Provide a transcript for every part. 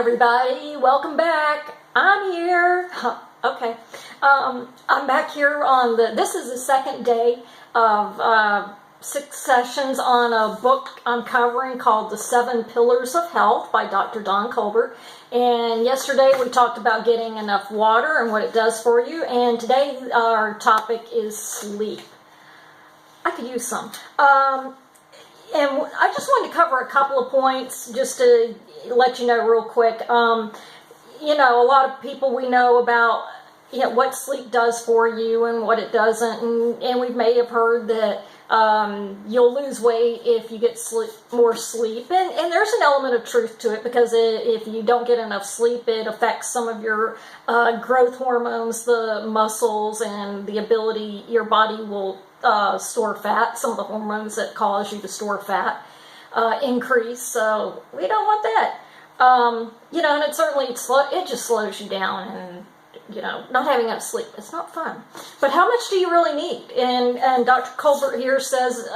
everybody, welcome back. I'm here. Okay, I'm back here on this is the second day of 6 sessions on a book I'm covering called The 7 Pillars of Health by Dr. Colbert. And yesterday we talked about getting enough water and what it does for you, and today our topic is sleep. I could use some. And I just wanted to cover a couple of points just to let you know real quick. You know, a lot of people we know about what sleep does for you and what it doesn't, and we may have heard that you'll lose weight if you get more sleep, and there's an element of truth to it, because if you don't get enough sleep, it affects some of your growth hormones, the muscles, and the ability your body will store fat. Some of the hormones that cause you to store fat increase, so we don't want that. You know, and it certainly it just slows you down, and not having enough sleep, it's not fun. But how much do you really need? And Dr. Colbert here says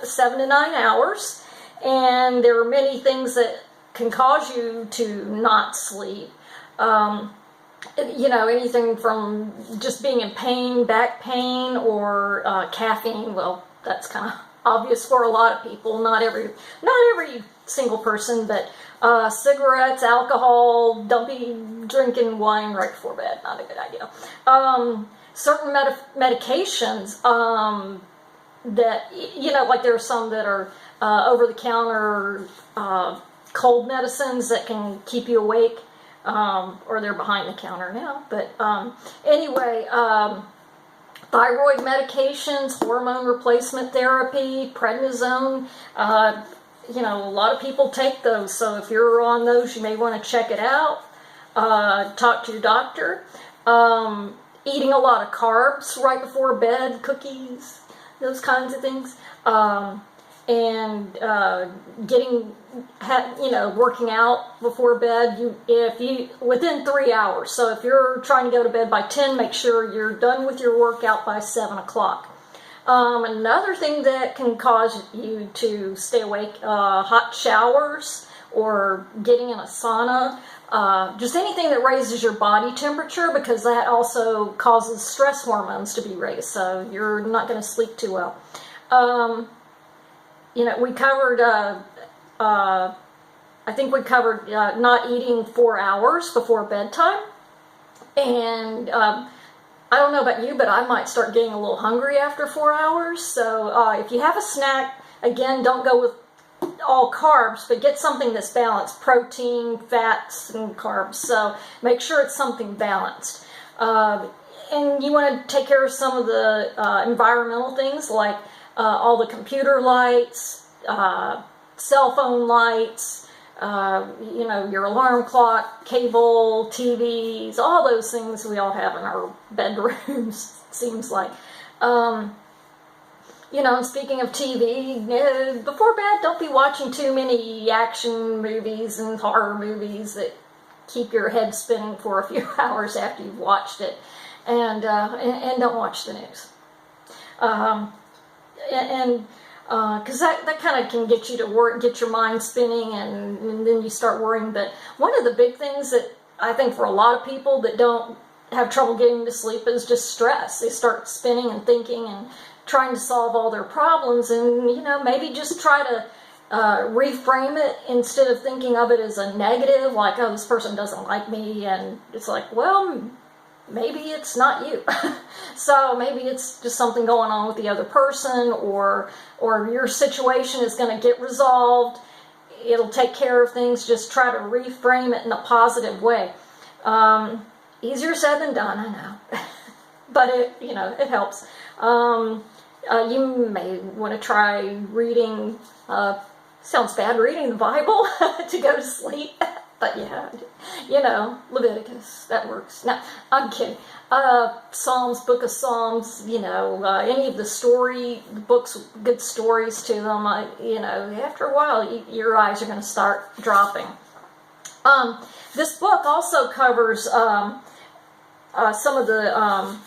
7 to 9 hours, and there are many things that can cause you to not sleep. Anything from just being in pain, back pain, or caffeine. Well, that's kind of obvious for a lot of people. Not every single person, but cigarettes, alcohol. Don't be drinking wine right before bed. Not a good idea. Certain medications that like there are some that are over-the-counter cold medicines that can keep you awake. Or they're behind the counter now, but anyway, thyroid medications, hormone replacement therapy, prednisone, a lot of people take those, so if you're on those, you may want to check it out, talk to your doctor. Eating a lot of carbs right before bed, cookies, those kinds of things, and working out before bed, within 3 hours. So if you're trying to go to bed by 10, make sure you're done with your workout by 7 o'clock. Another thing that can cause you to stay awake, hot showers or getting in a sauna, just anything that raises your body temperature, because that also causes stress hormones to be raised, so you're not going to sleep too well. We covered, I think we covered not eating 4 hours before bedtime. And I don't know about you, but I might start getting a little hungry after 4 hours. So if you have a snack, again, don't go with all carbs, but get something that's balanced: protein, fats, and carbs. So make sure it's something balanced. And you want to take care of some of the environmental things, like all the computer lights, cell phone lights, your alarm clock, cable, TVs, all those things we all have in our bedrooms, seems like. And speaking of TV, before bed, don't be watching too many action movies and horror movies that keep your head spinning for a few hours after you've watched it. And don't watch the news. Because that kind of can get you to work, get your mind spinning, and then you start worrying. But one of the big things that I think for a lot of people that don't have trouble getting to sleep is just stress. They start spinning and thinking and trying to solve all their problems, and maybe just try to reframe it instead of thinking of it as a negative, like, oh, this person doesn't like me, and it's like, well, maybe it's not you. So maybe it's just something going on with the other person, or your situation is going to get resolved. It'll take care of things. Just try to reframe it in a positive way. Easier said than done, I know. But it helps. You may want to try reading, sounds bad, reading the Bible to go to sleep. But yeah, Leviticus, that works. No, I'm kidding. Psalms, Book of Psalms, any of the books, good stories to them, after a while, your eyes are going to start dropping. This book also covers some of the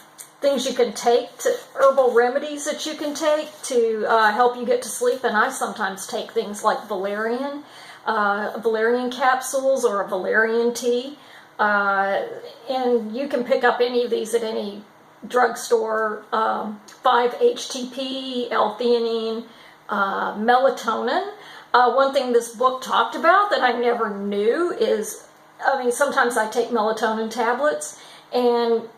things you can take, herbal remedies that you can take to help you get to sleep, and I sometimes take things like valerian. valerian capsules or a valerian tea. And you can pick up any of these at any drugstore. 5-HTP, L-theanine, melatonin. One thing this book talked about that I never knew is, sometimes I take melatonin tablets, and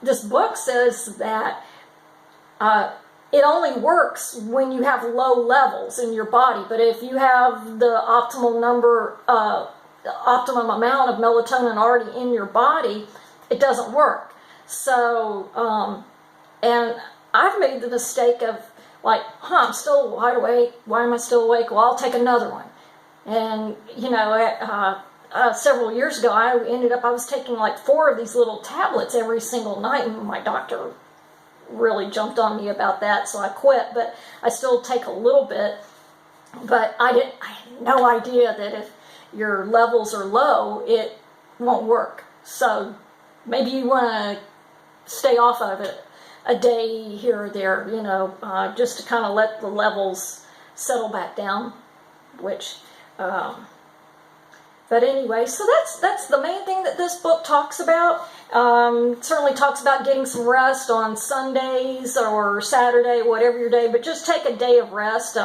this book says that it only works when you have low levels in your body, but if you have the optimum amount of melatonin already in your body, it doesn't work. So, and I've made the mistake of like, I'm still wide awake. Why am I still awake? Well, I'll take another one. And, several years ago, I was taking like 4 of these little tablets every single night, and my doctor really jumped on me about that, so I quit, but I still take a little bit. But I had no idea that if your levels are low, it won't work. So maybe you want to stay off of it a day here or there, just to kind of let the levels settle back down, but anyway, so that's the main thing that this book talks about. Certainly talks about getting some rest on Sundays or Saturday, whatever your day, but just take a day of rest.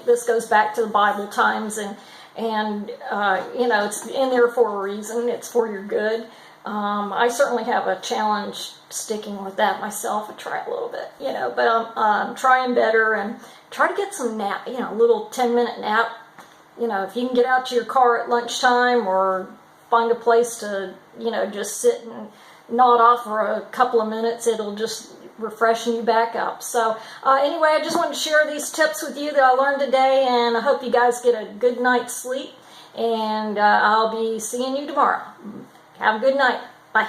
This goes back to the Bible times, and it's in there for a reason. It's for your good. I certainly have a challenge sticking with that myself. I try a little bit, but I'm trying better, and try to get some nap, a little 10-minute nap. If you can get out to your car at lunchtime or find a place to, just sit and nod off for a couple of minutes, it'll just refreshen you back up. So anyway, I just wanted to share these tips with you that I learned today, and I hope you guys get a good night's sleep, and I'll be seeing you tomorrow. Have a good night. Bye.